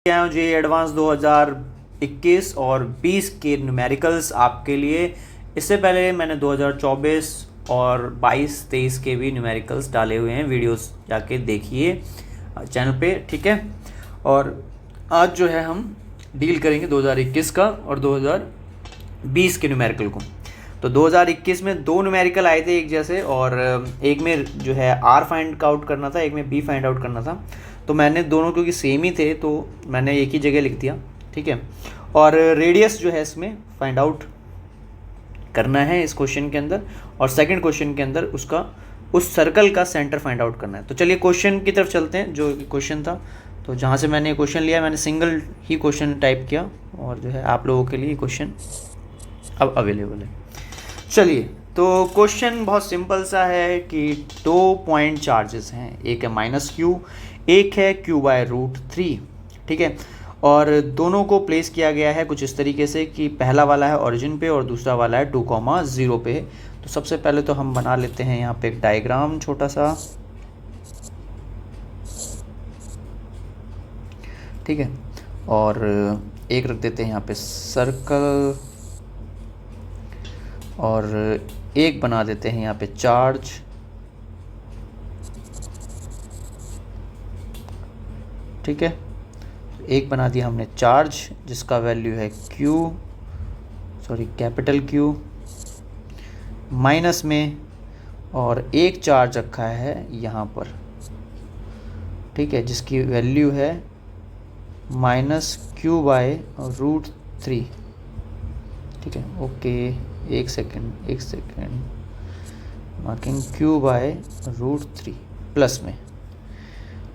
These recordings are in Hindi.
आया हूँ जी एडवांस 2021 और 20 के न्यूमेरिकल्स आपके लिए। इससे पहले मैंने 2024 और 22-23 के भी न्यूमेरिकल्स डाले हुए हैं, वीडियोस जाके देखिए चैनल पे, ठीक है। और आज जो है हम डील करेंगे 2021 का और 2020 के न्यूमेरिकल को। तो 2021 में दो न्यूमेरिकल आए थे एक जैसे, और एक में जो है आर फाइंड आउट करना था, एक में बी फाइंड आउट करना था। तो मैंने दोनों क्योंकि सेम ही थे तो मैंने एक ही जगह लिख दिया, ठीक है। और रेडियस जो है इसमें फाइंड आउट करना है इस क्वेश्चन के अंदर, और सेकंड क्वेश्चन के अंदर उसका उस सर्कल का सेंटर फाइंड आउट करना है। तो चलिए क्वेश्चन की तरफ चलते हैं। जो क्वेश्चन था, तो जहाँ से मैंने क्वेश्चन लिया, मैंने सिंगल ही क्वेश्चन टाइप किया और जो है आप लोगों के लिए क्वेश्चन अब अवेलेबल है। चलिए, तो क्वेश्चन बहुत सिंपल सा है कि 2 पॉइंट चार्जेस हैं, एक है -q, एक है q/√3, ठीक है। और दोनों को प्लेस किया गया है कुछ इस तरीके से कि पहला वाला है ओरिजिन पे और दूसरा वाला है 2,0 पे। तो सबसे पहले तो हम बना लेते हैं यहाँ पे एक डायग्राम छोटा सा, ठीक है। और एक रख देते हैं यहाँ पे सर्कल, और एक बना देते हैं यहाँ पे चार्ज, ठीक है। एक बना दिया हमने चार्ज जिसका वैल्यू है कैपिटल Q माइनस में, और एक चार्ज रखा है यहाँ पर, ठीक है, जिसकी वैल्यू है -q/√3, ठीक है। ओके, एक सेकेंड, मार्किंग q/√3 प्लस में,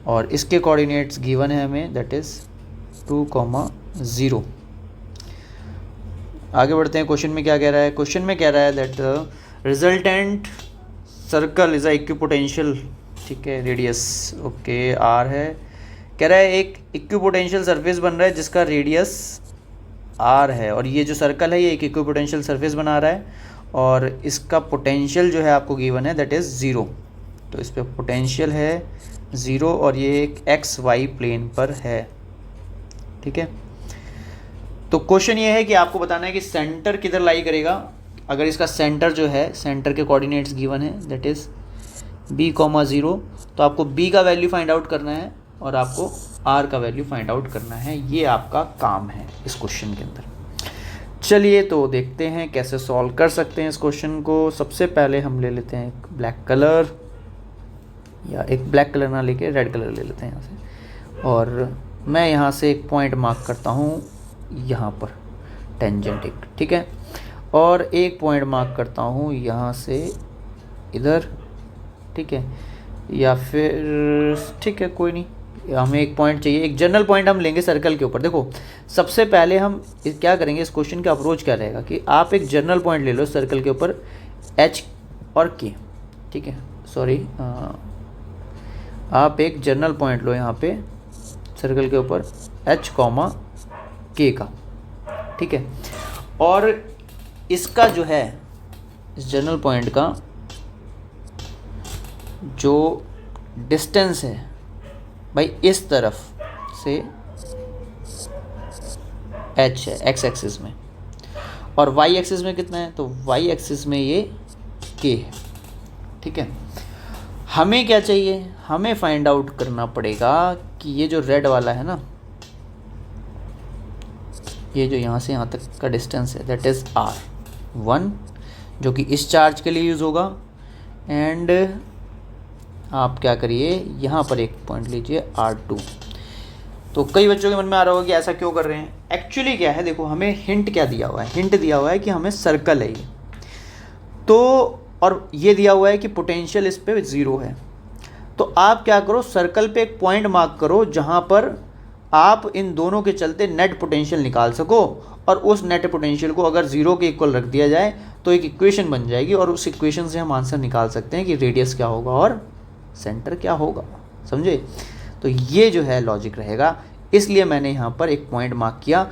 और इसके कोऑर्डिनेट्स गिवन है हमें, दैट इज़ 2,0। आगे बढ़ते हैं। क्वेश्चन में क्या कह रहा है? क्वेश्चन में कह रहा है that resultant circle is a equipotential, ठीक है, रेडियस ओके r है। कह रहा है एक इक्विपोटेंशियल सरफेस बन रहा है जिसका रेडियस r है, और ये जो सर्कल है ये एक इक्विपोटेंशियल सरफेस बना रहा है, और इसका पोटेंशियल जो है आपको गिवन है दैट इज़ 0। तो इस पर पोटेंशियल है 0 और ये एक XY प्लेन पर है, ठीक है। तो क्वेश्चन ये है कि आपको बताना है कि सेंटर किधर लाई करेगा। अगर इसका सेंटर जो है, सेंटर के कोऑर्डिनेट्स गिवन है दैट इज़ B,0, तो आपको B का वैल्यू फाइंड आउट करना है और आपको R का वैल्यू फाइंड आउट करना है। ये आपका काम है इस क्वेश्चन के अंदर। चलिए, तो देखते हैं कैसे सॉल्व कर सकते हैं इस क्वेश्चन को। सबसे पहले हम ले लेते हैं एक ब्लैक कलर, या एक ब्लैक कलर ना लेके रेड कलर ले लेते हैं यहाँ से, और मैं यहाँ से एक पॉइंट मार्क करता हूँ यहाँ पर, टेंजेंट एक, ठीक है। और एक पॉइंट मार्क करता हूँ यहाँ से इधर, ठीक है, या फिर ठीक है कोई नहीं, हमें एक पॉइंट चाहिए, एक जनरल पॉइंट हम लेंगे सर्कल के ऊपर। देखो, सबसे पहले हम क्या करेंगे, इस क्वेश्चन का अप्रोच क्या रहेगा कि आप एक जनरल पॉइंट ले लो सर्कल के ऊपर H और K, ठीक है, आप एक जनरल पॉइंट लो यहाँ पे सर्कल के ऊपर H, K का, ठीक है। और इसका जो है, इस जनरल पॉइंट का जो डिस्टेंस है भाई, इस तरफ से H है x एक्सिस में, और y एक्सिस में कितना है, तो y एक्सिस में ये K है, ठीक है। हमें क्या चाहिए, हमें फाइंड आउट करना पड़ेगा कि ये जो रेड वाला है ना, ये जो यहाँ से यहाँ तक का डिस्टेंस है दैट इज़ R1, जो कि इस चार्ज के लिए यूज़ होगा। एंड आप क्या करिए, यहाँ पर एक पॉइंट लीजिए R2। तो कई बच्चों के मन में आ रहा होगा कि ऐसा क्यों कर रहे हैं। एक्चुअली क्या है, देखो हमें हिंट क्या दिया हुआ है, हिंट दिया हुआ है कि हमें सर्कल है ये, तो और ये दिया हुआ है कि पोटेंशियल इस पे 0 है। तो आप क्या करो, सर्कल पे एक पॉइंट मार्क करो जहाँ पर आप इन दोनों के चलते नेट पोटेंशियल निकाल सको, और उस नेट पोटेंशियल को अगर 0 के इक्वल रख दिया जाए तो एक इक्वेशन बन जाएगी, और उस इक्वेशन से हम आंसर निकाल सकते हैं कि रेडियस क्या होगा और सेंटर क्या होगा, समझे। तो ये जो है लॉजिक रहेगा, इसलिए मैंने यहाँ पर एक पॉइंट मार्क किया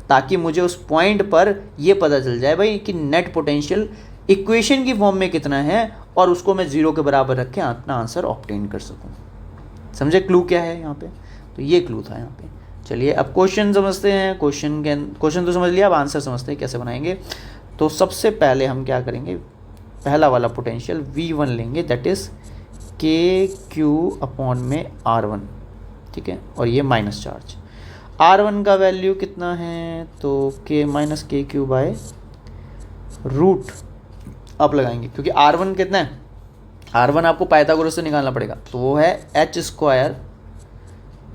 ताकि मुझे उस पॉइंट पर ये पता चल जाए भाई कि नेट पोटेंशियल इक्वेशन की फॉर्म में कितना है, और उसको मैं 0 के बराबर रख के अपना आंसर ऑब्टेन कर सकूं। समझे क्लू क्या है यहाँ पे? तो ये क्लू था यहाँ पे। चलिए अब क्वेश्चन समझते हैं। क्वेश्चन तो समझ लिया, अब आंसर समझते हैं कैसे बनाएंगे। तो सबसे पहले हम क्या करेंगे, पहला वाला पोटेंशियल V1 लेंगे, दैट इज़ KQ अपॉन में R1, ठीक है, और ये माइनस चार्ज। R1 का वैल्यू कितना है, तो K minus KQ by root आप लगाएंगे, क्योंकि R1 कितना है, R1 आपको पाइथागोरस से निकालना पड़ेगा, तो वो है h स्क्वायर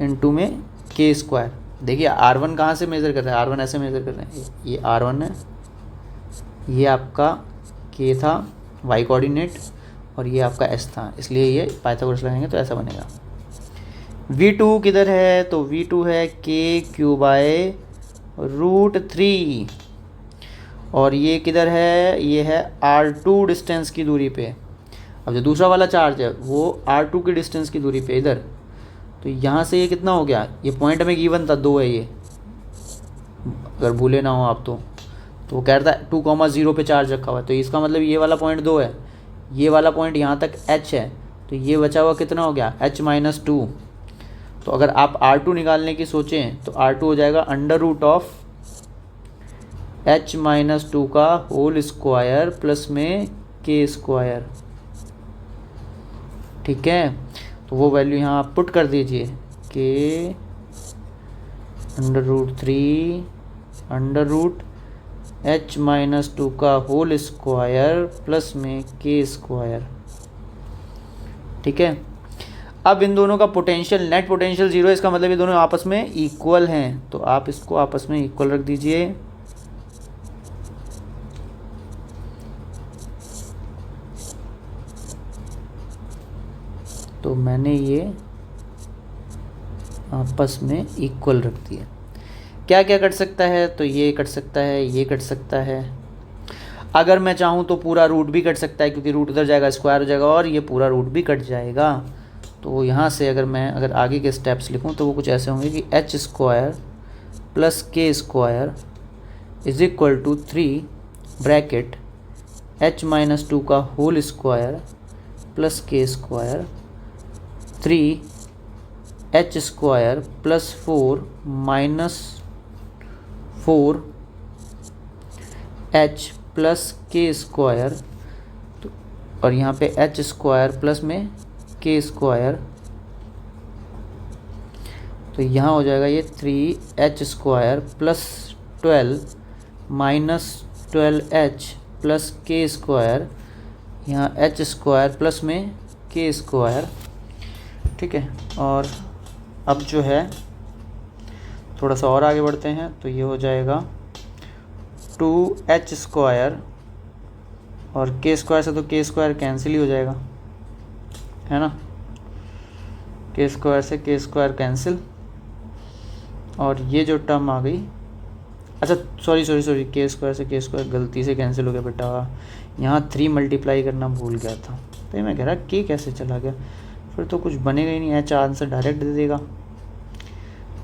इंटू में k स्क्वायर। देखिए R1 कहाँ से मेज़र कर रहे हैं, R1 ऐसे मेज़र कर रहे हैं, ये R1 है, ये आपका k था y कोऑर्डिनेट, और ये आपका s था, इसलिए ये पाइथागोरस लगाएंगे तो ऐसा बनेगा। V2 किधर है, तो V2 है KQ बाय रूट 3, और ये किधर है, ये है R2 डिस्टेंस की दूरी पे। अब जो दूसरा वाला चार्ज है वो R2 की डिस्टेंस की दूरी पे इधर, तो यहाँ से ये कितना हो गया, ये पॉइंट हमें गिवन था 2 है ये, अगर भूले ना हो आप तो वो कह रहा था 2,0 पे चार्ज रखा हुआ है, तो इसका मतलब ये वाला पॉइंट 2 है, ये वाला पॉइंट यहाँ तक h है, तो ये बचा हुआ कितना हो गया h माइनस 2। तो अगर आप R2 निकालने की सोचें तो R2 हो जाएगा under root of h minus 2 का होल स्क्वायर प्लस में k स्क्वायर, ठीक है। तो वो वैल्यू यहाँ आप पुट कर दीजिए, k under root 3 under root h minus 2 का होल स्क्वायर प्लस में k स्क्वायर, ठीक है। अब इन दोनों का पोटेंशियल, नेट पोटेंशियल 0 है, इसका मतलब ये दोनों आपस में इक्वल हैं, तो आप इसको आपस में इक्वल रख दीजिए। तो मैंने ये आपस में इक्वल रख दिया। क्या क्या कट सकता है, तो ये कट सकता है, ये कट सकता है, अगर मैं चाहूँ तो पूरा रूट भी कट सकता है, क्योंकि रूट उधर जाएगा स्क्वायर हो जाएगा, और ये पूरा रूट भी कट जाएगा। तो यहाँ से अगर आगे के स्टेप्स लिखूँ तो वो कुछ ऐसे होंगे कि h square plus k square is equal to 3 bracket h minus 2 का whole square plus k square 3 h square plus 4 minus 4 h plus k square, और यहाँ पे h स्क्वायर प्लस में k स्क्वायर, तो यहाँ हो जाएगा ये 3h square plus 12 minus 12h plus k square, यहाँ h स्क्वायर प्लस में k स्क्वायर, ठीक है। और अब जो है थोड़ा सा और आगे बढ़ते हैं, तो ये हो जाएगा 2h स्क्वायर, और k स्क्वायर से तो k स्क्वायर कैंसिल ही हो जाएगा, है ना, k स्क्वायर से k स्क्वायर कैंसिल, और ये जो टर्म आ गई, अच्छा सॉरी k स्क्वायर से k स्क्वायर गलती से कैंसिल हो गया बेटा, यहाँ 3 मल्टीप्लाई करना भूल गया था, तो मैं कह रहा k कैसे चला गया, फिर तो कुछ बनेगा ही नहीं, h आंसर डायरेक्ट दे देगा।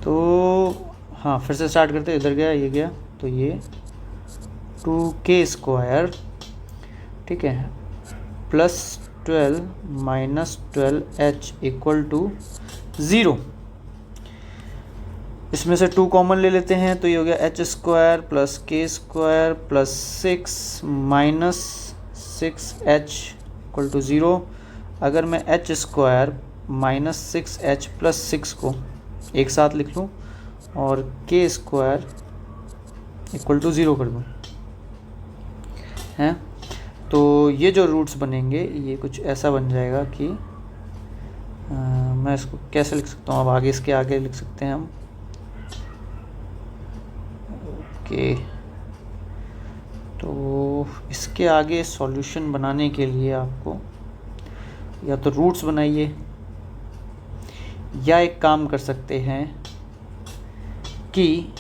तो हाँ फिर से स्टार्ट करते, इधर गया ये गया, तो ये 2k स्क्वायर, ठीक है, plus 12 minus 12h equal to 0। इसमें से 2 कॉमन ले लेते हैं, तो ये हो गया h square plus k square plus 6 minus 6h equal to 0। अगर मैं h square minus 6h plus 6 को एक साथ लिख लूँ और k स्क्वायर इक्वल टू 0 कर दूँ, हैं, तो ये जो रूट्स बनेंगे ये कुछ ऐसा बन जाएगा कि मैं इसको कैसे लिख सकता हूँ, अब आगे इसके आगे लिख सकते हैं हम, ओके। तो इसके आगे सॉल्यूशन बनाने के लिए आपको या तो रूट्स बनाइए, या एक काम कर सकते हैं कि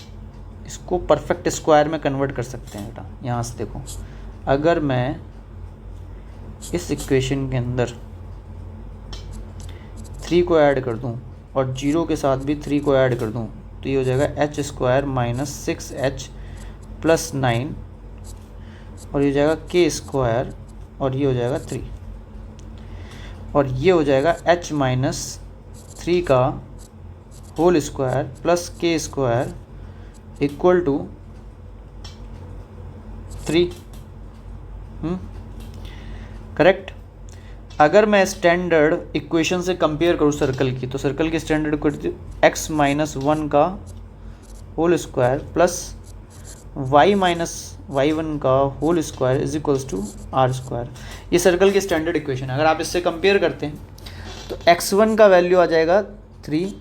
इसको परफेक्ट स्क्वायर में कन्वर्ट कर सकते हैं बेटा। यहाँ से देखो, अगर मैं इस इक्वेशन के अंदर 3 को ऐड कर दूं और 0 के साथ भी 3 को ऐड कर दूं, तो ये हो जाएगा h square minus 6h plus 9, और ये हो जाएगा k स्क्वायर, और ये हो जाएगा 3, और ये हो जाएगा h माइनस 3 का होल स्क्वायर प्लस के स्क्वायर इक्वल टू 3। करेक्ट। अगर मैं स्टैंडर्ड इक्वेशन से कंपेयर करूँ सर्कल की, तो सर्कल की स्टैंडर्ड इक्वेशन x माइनस 1 का whole square plus y minus y1 का whole square is equals to R square. ये सर्कल की स्टैंडर्ड इक्वेशन है। अगर आप इससे कंपेयर करते हैं तो x1 का वैल्यू आ जाएगा 3,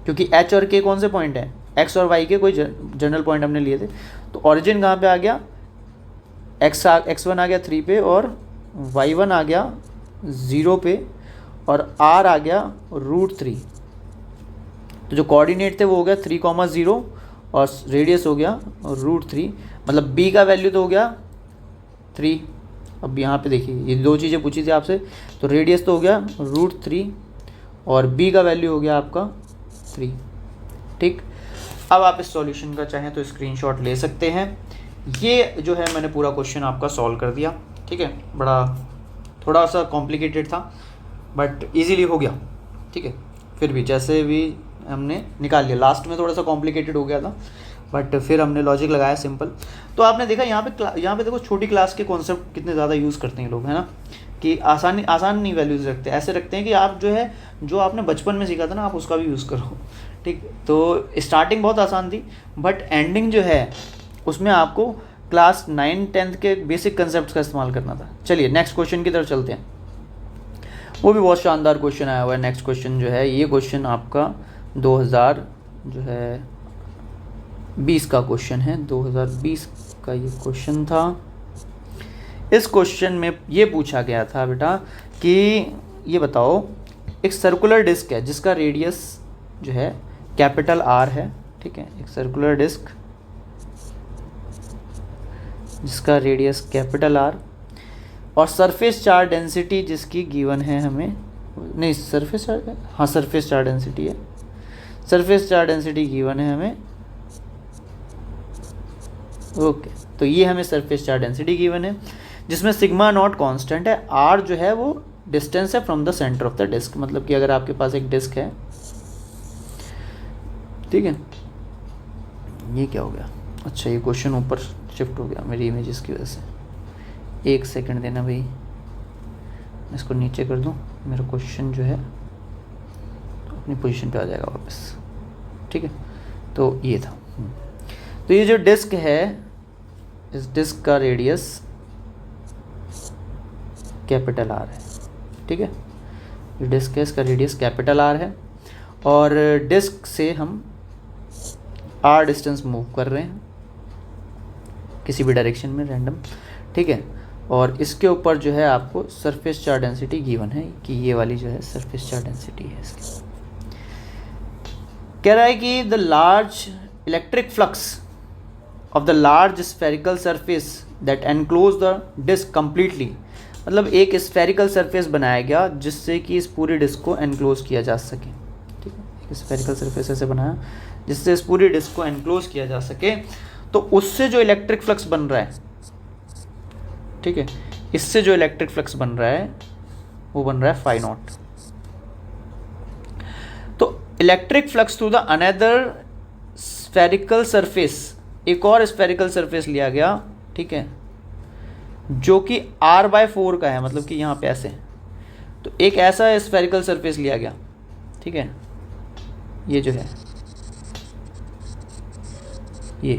क्योंकि h और k कौन से पॉइंट हैं, x और y के कोई जनरल पॉइंट हमने लिए थे। तो ऑरिजिन कहाँ पे आ गया, x1 आ गया 3 पे और y1 आ गया 0 पे और r आ गया √3। तो जो कोऑर्डिनेट थे वो हो गया 3,0 और रेडियस हो गया √3, मतलब b का वैल्यू तो हो गया 3। अब यहाँ पे देखिए ये दो चीज़ें पूछी थी आपसे, तो रेडियस तो हो गया √3 और b का वैल्यू हो गया आपका 3। ठीक, अब आप इस सॉल्यूशन का चाहें तो स्क्रीनशॉट ले सकते हैं। ये जो है मैंने पूरा क्वेश्चन आपका सॉल्व कर दिया। ठीक है, बड़ा थोड़ा सा कॉम्प्लिकेटेड था बट इजीली हो गया। ठीक है, फिर भी जैसे भी हमने निकाल लिया, लास्ट में थोड़ा सा कॉम्प्लिकेटेड हो गया था बट फिर हमने लॉजिक लगाया सिंपल। तो आपने देखा यहाँ पे देखो छोटी क्लास के कॉन्सेप्ट कितने ज़्यादा यूज़ करते हैं लोग, है ना, कि आसान नहीं वैल्यूज़ रखते, ऐसे रखते हैं कि आप जो है जो आपने बचपन में सीखा था ना आप उसका भी यूज़ करो। ठीक, तो स्टार्टिंग बहुत आसान थी बट एंडिंग जो है उसमें आपको क्लास 9-10 के बेसिक कंसेप्ट का इस्तेमाल करना था। चलिए नेक्स्ट क्वेश्चन की तरफ चलते हैं। वो भी बहुत शानदार क्वेश्चन आया हुआ है। नेक्स्ट क्वेश्चन जो है ये क्वेश्चन आपका 2020 का क्वेश्चन है, 2020 का ये क्वेश्चन था। इस क्वेश्चन में ये पूछा गया था बेटा कि ये बताओ एक सर्कुलर डिस्क है जिसका रेडियस जो है कैपिटल R है। ठीक है, एक सर्कुलर डिस्क जिसका रेडियस कैपिटल R और सरफेस चार्ज डेंसिटी जिसकी गिवन है हमें, नहीं सरफेस चार्ज, हाँ सरफेस चार्ज डेंसिटी है, सरफेस चार्ज डेंसिटी गिवन है हमें। ओके, तो ये हमें सरफेस चार्ज डेंसिटी गिवन है जिसमें सिग्मा नॉट कांस्टेंट है, R जो है वो डिस्टेंस है from the centre of the disc. मतलब कि अगर आपके पास एक डिस्क है, ठीक है, ये क्या हो गया, अच्छा ये क्वेश्चन ऊपर शिफ्ट हो गया मेरी इमेजेस की वजह से। एक सेकंड देना भाई, मैं इसको नीचे कर दूं, मेरा क्वेश्चन जो है तो अपनी पोजीशन पे आ जाएगा वापस। ठीक है, तो ये था। तो ये जो डिस्क है, इस डिस्क का रेडियस कैपिटल R है। ठीक है, ये डिस्क है, इसका रेडियस कैपिटल R है और डिस्क से हम R डिस्टेंस मूव कर रहे हैं किसी भी डायरेक्शन में रैंडम। ठीक है, और इसके ऊपर जो है आपको सरफेस चार्ज डेंसिटी गिवन है कि ये वाली जो है सरफेस चार्ज डेंसिटी है इसकी। कह रहा है कि the large electric flux of the large spherical surface that enclose the disc completely, मतलब एक स्फेरिकल सरफेस बनाया गया जिससे कि इस पूरी डिस्क को एनक्लोज किया जा सके। ठीक है, एक स्फेरिकल सरफेस ऐसे बनाया जिससे इस पूरी डिस्क को एनक्लोज किया जा सके। तो उससे जो इलेक्ट्रिक फ्लक्स बन रहा है, ठीक है, इससे जो इलेक्ट्रिक फ्लक्स बन रहा है वो बन रहा है फाई नॉट। तो electric flux through the another spherical surface, एक और स्फेरिकल सरफेस लिया गया, ठीक है, जो कि R/4 का है, मतलब कि यहाँ पे ऐसे, तो एक ऐसा स्फेरिकल सरफेस लिया गया। ठीक है, ये जो है ये,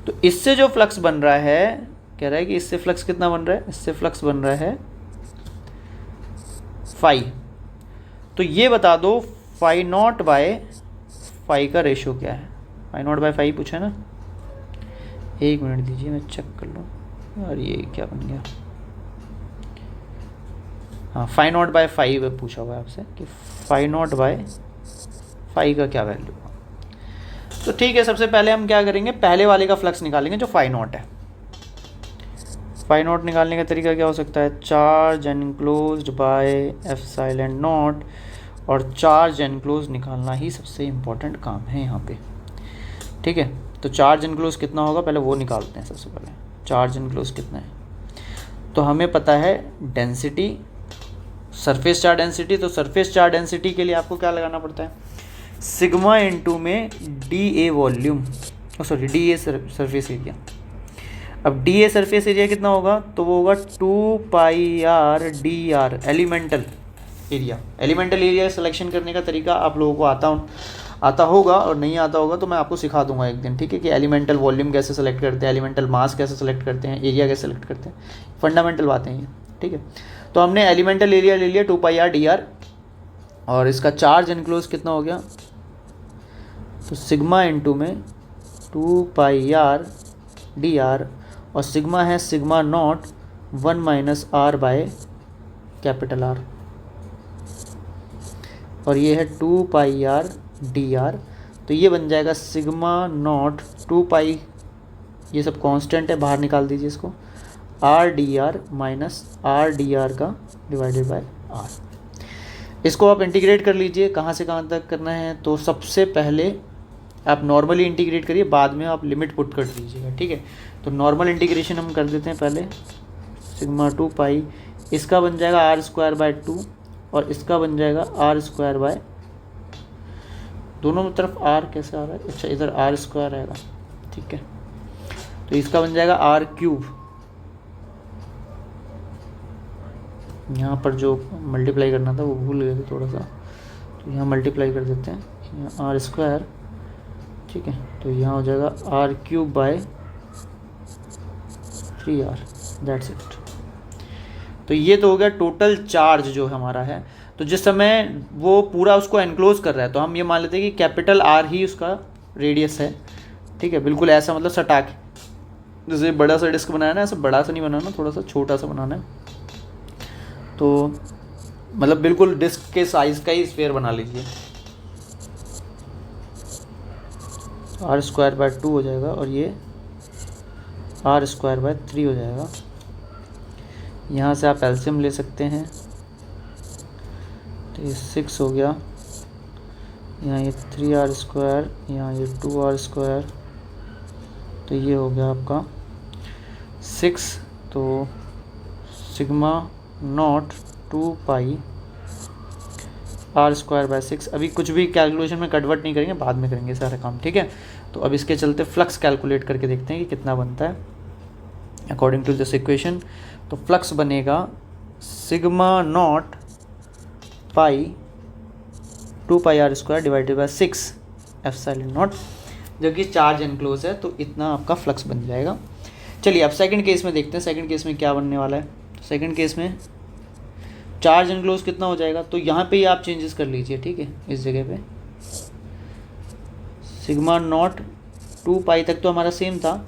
तो इससे जो फ्लक्स बन रहा है, कह रहा है कि इससे फ्लक्स कितना बन रहा है, इससे फ्लक्स बन रहा है फाई। तो ये बता दो फाई नॉट बाय फाई का रेशो क्या है। फाई नॉट बाय फाई पूछा है ना, एक मिनट दीजिए मैं चेक कर लूँ यार, ये क्या बन गया। हाँ, फाई नॉट बाय फाई पूछा हुआ है आपसे कि फाई नॉट बाय फाई का क्या वैल्यू। तो ठीक है, सबसे पहले हम क्या करेंगे, पहले वाले का फ्लक्स निकालेंगे जो फाई नॉट है। फाई नॉट निकालने का तरीका क्या हो सकता है, charge enclosed by epsilon not, और चार्ज एनक्लोज निकालना ही सबसे इम्पोर्टेंट काम है यहाँ पे। ठीक है, तो चार्ज एनक्लोज कितना होगा पहले वो निकालते हैं। सबसे पहले चार्ज एनक्लोज कितना है, तो हमें पता है डेंसिटी, सरफेस चार्ज डेंसिटी। तो सरफेस चार्ज डेंसिटी के लिए आपको क्या लगाना पड़ता है, सिग्मा इंटू में D A volume, sorry D a surface area. अब डी ए सरफेस एरिया कितना होगा, तो वो होगा 2πr elemental area. Elemental area selection करने का तरीका आप लोगों को आता होगा, और नहीं आता होगा तो मैं आपको सिखा दूंगा एक दिन, ठीक है, कि एलिमेंटल वॉल्यूम कैसे सेलेक्ट करते हैं, एलिमेंटल मास कैसे सेलेक्ट करते हैं, एरिया कैसे सेलेक्ट करते हैं, फंडामेंटल बातें हैं ये, ठीक है। तो हमने एलिमेंटल एरिया ले लिया 2πr, और इसका चार्ज एनक्लोज कितना हो गया, तो सिग्मा इंटू में 2πr, और सिग्मा है sigma naught 1 - r by capital R, और ये है 2πr, तो ये बन जाएगा सिग्मा नॉट 2π, ये सब कांस्टेंट है, बाहर निकाल दीजिए इसको, r का डिवाइडेड बाय r। इसको आप इंटीग्रेट कर लीजिए, कहाँ से कहाँ तक करना है, तो सबसे पहले आप नॉर्मली इंटीग्रेट करिए, बाद में आप लिमिट पुट कर दीजिएगा, ठीक है। तो नॉर्मल इंटीग्रेशन हम कर देते हैं पहले, सिग्मा 2π, इसका बन जाएगा r²/2, और इसका बन जाएगा r², दोनों तरफ r कैसे आ रहा है, अच्छा इधर r² आएगा, ठीक है। तो इसका बन जाएगा r³, यहाँ पर जो मल्टीप्लाई करना था वो भूल गए थे थोड़ा सा, तो यहाँ मल्टीप्लाई कर देते हैं, यहाँ r², ठीक है। तो यहाँ हो जाएगा r³/3r, दैट्स इट। तो ये तो हो गया टोटल चार्ज जो हमारा है। तो जिस समय वो पूरा उसको एनक्लोज कर रहा है, तो हम ये मान लेते हैं कि कैपिटल R ही उसका रेडियस है, ठीक है, बिल्कुल ऐसा, मतलब सटा के, जैसे बड़ा सा डिस्क बनाना है, ऐसा बड़ा सा नहीं बनाना, थोड़ा सा छोटा सा बनाना है, तो मतलब बिल्कुल डिस्क के साइज़ का ही स्फीयर बना लीजिए। r²/2 हो जाएगा, और ये r²/3 हो जाएगा। यहाँ से आप एलसीएम ले सकते हैं, तो ये 6 हो गया, यहाँ ये 3r², यहाँ ये 2r², तो ये हो गया आपका 6। तो सिग्मा नॉट 2π r²/6। अभी कुछ भी कैलकुलेशन में कन्वर्ट नहीं करेंगे, बाद में करेंगे सारा काम, ठीक है। तो अब इसके चलते फ्लक्स कैलकुलेट करके देखते हैं कि कितना बनता है अकॉर्डिंग टू दिस इक्वेशन। तो फ्लक्स बनेगा sigma not pi 2πr² divided by 6 epsilon not, जबकि चार्ज एनक्लोज है, तो इतना आपका फ्लक्स बन जाएगा। चलिए अब सेकंड केस में देखते हैं, सेकंड केस में क्या बनने वाला है। सेकंड केस में चार्ज एनक्लोज कितना हो जाएगा, तो यहाँ पे ही आप चेंजेस कर लीजिए, ठीक है। इस जगह पे सिग्मा नॉट 2π तक तो हमारा सेम था,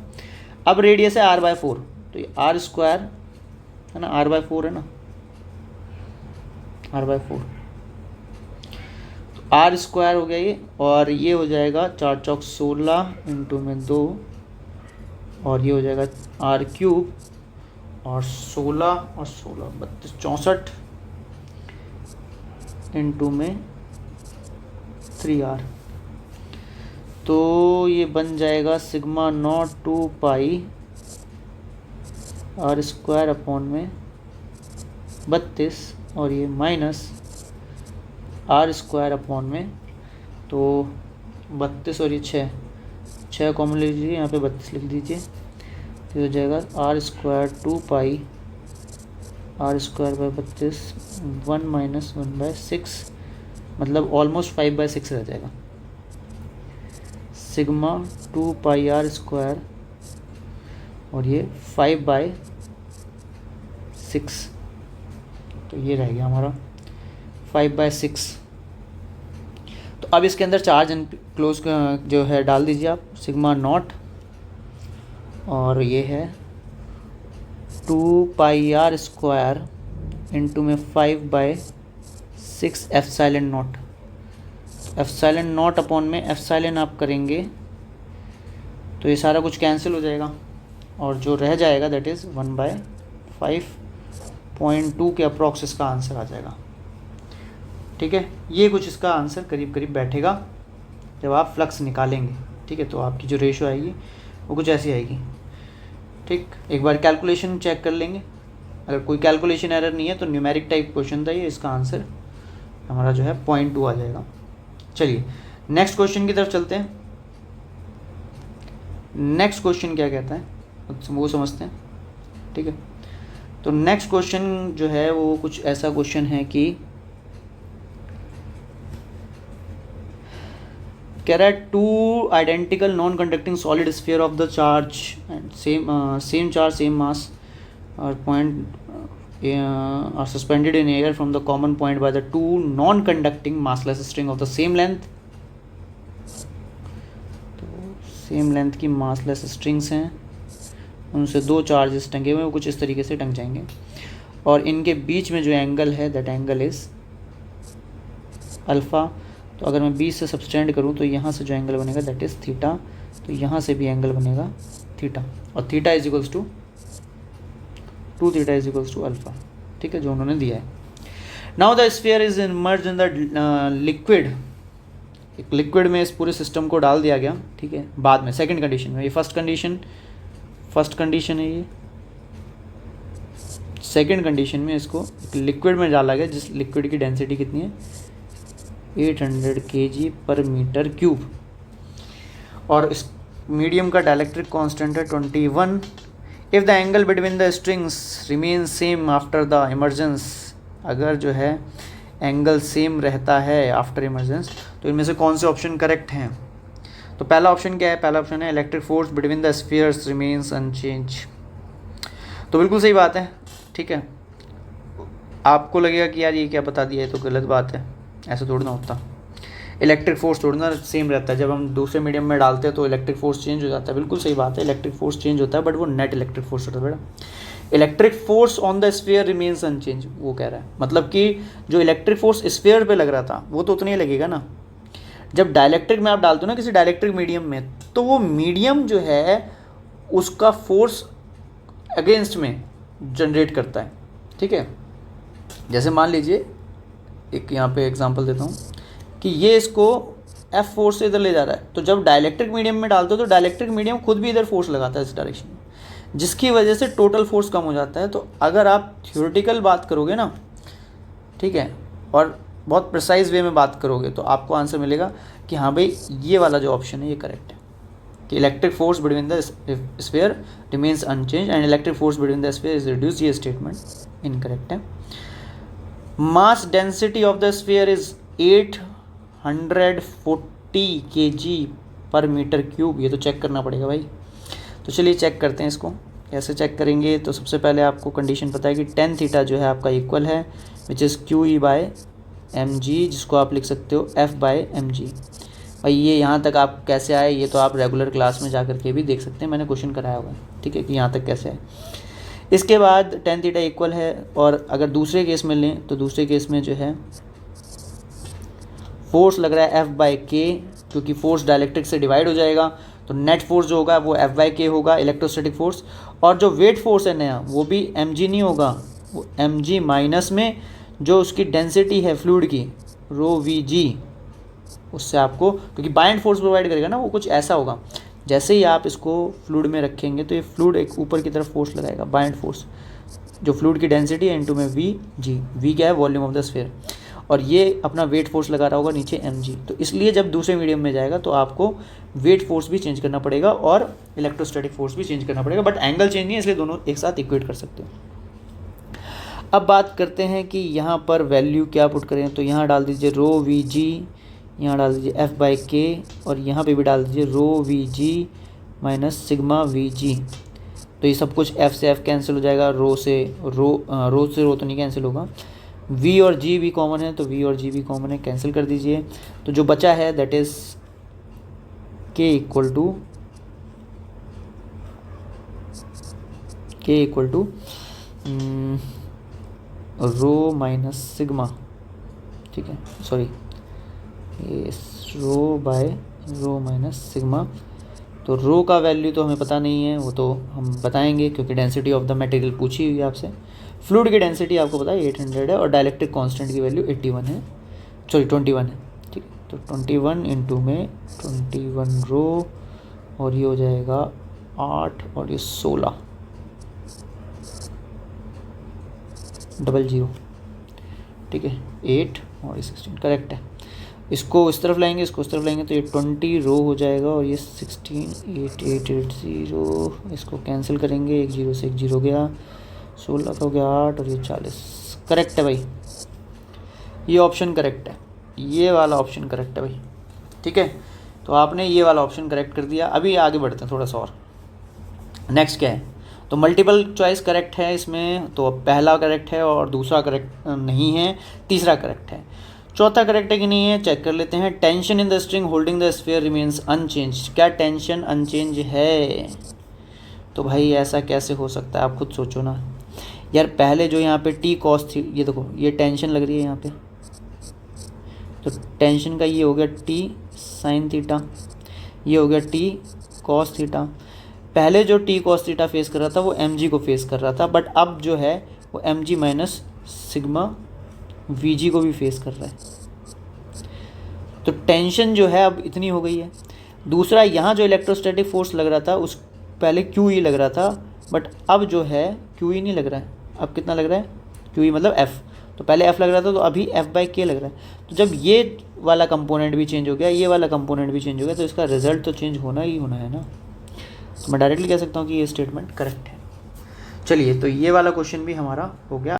अब रेडियस है r/4, तो ये r² है ना, r/4 है ना, r/4, तो r² हो गया ये, और ये हो जाएगा 4 चौक 16 इंटू में 2, और ये हो जाएगा r³ और 16 और 16 32 64 इंटू में 3r, तो ये बन जाएगा सिग्मा नॉट 2π r² अपॉन में 32, और ये माइनस r² अपॉन में, तो 32 और ये 6 कॉमन ले लीजिए, यहाँ पे 32 लिख दीजिए, तो हो जाएगा r² 2π r²/32 1 - 1/6, मतलब ऑलमोस्ट 5/6 रह जाएगा। सिग्मा 2π r², और ये 5/6, तो ये रह गया हमारा 5/6। तो अब इसके अंदर चार्ज एनक्लोज जो है डाल दीजिए आप, सिग्मा नॉट, और ये है 2πr² इंटू में 5/6 epsilon not. Epsilon not upon में एप्सिलॉन आप करेंगे तो ये सारा कुछ कैंसिल हो जाएगा, और जो रह जाएगा दैट इज़ 1/5.2 के अप्रॉक्स इसका आंसर आ जाएगा, ठीक है। ये कुछ इसका आंसर करीब करीब बैठेगा जब आप फ्लक्स निकालेंगे, ठीक है। तो आपकी जो रेशो आएगी वो कुछ ऐसी आएगी, ठीक। एक बार कैलकुलेशन चेक कर लेंगे, अगर कोई कैलकुलेशन एरर नहीं है तो न्यूमेरिक टाइप क्वेश्चन था ये, इसका आंसर हमारा जो है 0.2 आ जाएगा। चलिए नेक्स्ट क्वेश्चन की तरफ चलते हैं। नेक्स्ट क्वेश्चन क्या कहता है वो समझते हैं, ठीक है। तो नेक्स्ट क्वेश्चन जो है वो कुछ ऐसा क्वेश्चन है कि कह रहा है two identical non conducting solid sphere of the charge and same charge same mass और point are suspended in air from the common point by the two non-conducting massless string of the same length। तो सेम लेंथ की मासलेस स्ट्रिंग्स हैं, उनसे दो चार्जेस टंगे हुए हैं, वो कुछ इस तरीके से टंग जाएंगे और इनके बीच में जो एंगल है दैट एंगल इज अल्फ़ा। तो अगर मैं बीच से सब्सटेंड करूँ तो यहाँ से जो एंगल बनेगा दैट इज़ थीटा, तो यहाँ से भी एंगल बनेगा थीटा और theta is equals to 2 theta is equals to alpha, ठीक है, जो उन्होंने दिया है। Now the sphere is immerse in the liquid, एक लिक्विड में इस पूरे सिस्टम को डाल दिया गया, ठीक है। बाद में सेकंड कंडीशन में, ये फर्स्ट कंडीशन है, ये सेकंड कंडीशन में इसको एक लिक्विड में डाला गया जिस लिक्विड की डेंसिटी कितनी है 800 kg पर मीटर क्यूब और इस मीडियम का डाइलेक्ट्रिक कांस्टेंट है 21। If the angle between the strings remain same after the emergence, अगर जो है एंगल सेम रहता है आफ्टर इमर्जेंस, तो इनमें से कौन से ऑप्शन करेक्ट हैं? तो पहला ऑप्शन क्या है? पहला ऑप्शन है electric force between the spheres remains unchanged. तो बिल्कुल सही बात है, ठीक है। आपको लगेगा कि यार ये क्या बता दिया है, तो गलत बात है, ऐसा थोड़ा ना होता। इलेक्ट्रिक फोर्स थोड़ा ना सेम रहता है, जब हम दूसरे मीडियम में डालते हैं तो इलेक्ट्रिक फोर्स चेंज हो जाता है। बिल्कुल सही बात है, इलेक्ट्रिक फोर्स चेंज होता है, बट वो नेट इलेक्ट्रिक फोर्स होता है बेटा। Electric force on the sphere remains unchanged, वो कह रहा है मतलब कि जो इलेक्ट्रिक फोर्स स्फीयर पे लग रहा था वो तो उतना ही लगेगा ना। जब डाइलेक्ट्रिक में आप डालते हो ना किसी डाइलेक्ट्रिक मीडियम में, तो वो मीडियम जो है उसका फोर्स अगेंस्ट में जनरेट करता है, ठीक है। जैसे मान लीजिए एक यहाँ पे एग्जांपल देता हूँ कि ये इसको F फोर्स से इधर ले जा रहा है, तो जब डाइलेक्ट्रिक मीडियम में डालते हो तो डाइलेक्ट्रिक मीडियम खुद भी इधर फोर्स लगाता है इस डायरेक्शन में, जिसकी वजह से टोटल फोर्स कम हो जाता है। तो अगर आप थ्योरेटिकल बात करोगे ना, ठीक है, और बहुत प्रिसाइज वे में बात करोगे तो आपको आंसर मिलेगा कि हाँ भाई ये वाला जो ऑप्शन है ये करेक्ट है कि electric force between the sphere remains unchanged and electric force between the sphere is reduce, ये स्टेटमेंट इनकरेक्ट है। Mass density of the sphere is 840 kg पर मीटर क्यूब, ये तो चेक करना पड़ेगा भाई। तो चलिए चेक करते हैं इसको, कैसे चेक करेंगे। तो सबसे पहले आपको कंडीशन पता है कि tan थीटा जो है आपका इक्वल है विच इज़ QE/mg, जिसको आप लिख सकते हो F/mg। भाई ये यहाँ तक आप कैसे आए ये तो आप रेगुलर क्लास में जा कर के भी देख सकते हैं, मैंने क्वेश्चन कराया हुआ है, ठीक है, कि यहाँ तक कैसे आए। इसके बाद tan थीटा इक्वल है, और अगर दूसरे केस में लें तो दूसरे केस में जो है फोर्स लग रहा है F/k, क्योंकि फोर्स डाइलेक्ट्रिक से डिवाइड हो जाएगा तो नेट फोर्स जो होगा वो F/k होगा इलेक्ट्रोस्टैटिक फोर्स, और जो वेट फोर्स है नया वो भी mg नहीं होगा, वो mg माइनस में जो उसकी डेंसिटी है फ्लूइड की ρVg, उससे आपको, क्योंकि बाइंड फोर्स प्रोवाइड करेगा ना, वो कुछ ऐसा होगा जैसे ही आप इसको फ्लूइड में रखेंगे तो ये फ्लूइड एक ऊपर की तरफ फोर्स लगाएगा, बाइंड फोर्स, जो फ्लूइड की डेंसिटी है इनटू में Vg, V क्या है वॉल्यूम ऑफ द स्फीयर, और ये अपना वेट फोर्स लगा रहा होगा नीचे mg। तो इसलिए जब दूसरे मीडियम में जाएगा तो आपको वेट फोर्स भी चेंज करना पड़ेगा और इलेक्ट्रोस्टैटिक फोर्स भी चेंज करना पड़ेगा, बट एंगल चेंज नहीं है, इसलिए दोनों एक साथ इक्वेट कर सकते हो। अब बात करते हैं कि यहाँ पर वैल्यू क्या पुट करें, तो यहाँ डाल दीजिए ρVg, यहाँ डाल दीजिए F/k, और यहाँ पे भी डाल दीजिए ρVg माइनस सिग्मा Vg। तो ये सब कुछ F से F कैंसिल हो जाएगा, रो से रो तो नहीं कैंसिल होगा, V और G भी कॉमन है तो V और G भी कॉमन है, कैंसिल कर दीजिए। तो जो बचा है that is K equal to rho minus sigma, ठीक है, सॉरी ये रो माइनस सिग्मा। तो रो का वैल्यू तो हमें पता नहीं है, वो तो हम बताएंगे क्योंकि डेंसिटी ऑफ द मटेरियल पूछी हुई है आपसे। फ्लूइड की डेंसिटी आपको पता है 800 है और डाइलेक्ट्रिक कांस्टेंट की वैल्यू 21 है, सॉरी 21 है, ठीक है। तो 21 इंटू में 21 रो, और ये हो जाएगा 8 और ये 16 00, ठीक है, 8 और 16 करेक्ट है। इसको इस तरफ लाएंगे, इसको उस तरफ लाएंगे, तो ये 20 रो हो जाएगा और ये 16 8880, इसको कैंसिल करेंगे, 1 0 से 1 0 गया, 16 का हो गया 8 और ये 40। करेक्ट है भाई, ये ऑप्शन करेक्ट है, ये वाला ऑप्शन करेक्ट है भाई। ठीक है, तो आपने ये वाला ऑप्शन करेक्ट कर दिया। अभी आगे बढ़ते हैं थोड़ा सा और। नेक्स्ट क्या है, तो मल्टीपल चॉइस करेक्ट है इसमें, तो पहला करेक्ट है और दूसरा करेक्ट नहीं है, तीसरा करेक्ट है। चौथा करेक्ट है कि नहीं है चेक कर लेते हैं। Tension in the string holding the sphere remains unchanged, क्या टेंशन अनचेंज है? तो भाई ऐसा कैसे हो सकता है, आप खुद सोचो ना यार। पहले जो यहाँ पे टी कॉस थी, ये देखो ये टेंशन लग रही है यहाँ पे, तो टेंशन का ये हो गया टी साइन थीटा, ये हो गया टी कॉस थीटा। पहले जो टी कॉस थीटा फेस कर रहा था वो एम जी को फेस कर रहा था, बट अब जो है वो M G minus sigma V G को भी फेस कर रहा है। तो टेंशन जो है अब इतनी हो गई है। दूसरा, यहाँ जो इलेक्ट्रोस्टैटिक फोर्स लग रहा था उस पहले क्यू ई लग रहा था, बट अब जो है क्यू ई नहीं लग रहा है। अब कितना लग रहा है, क्यू ई मतलब एफ़, तो पहले एफ़ लग रहा था तो अभी एफ़ बाई के लग रहा है। तो जब ये वाला कंपोनेंट भी चेंज हो गया, ये वाला कंपोनेंट भी चेंज हो गया, तो इसका रिजल्ट तो चेंज होना ही होना है ना। तो मैं डायरेक्टली कह सकता हूँ कि ये स्टेटमेंट करेक्ट है। चलिए, तो ये वाला क्वेश्चन भी हमारा हो गया।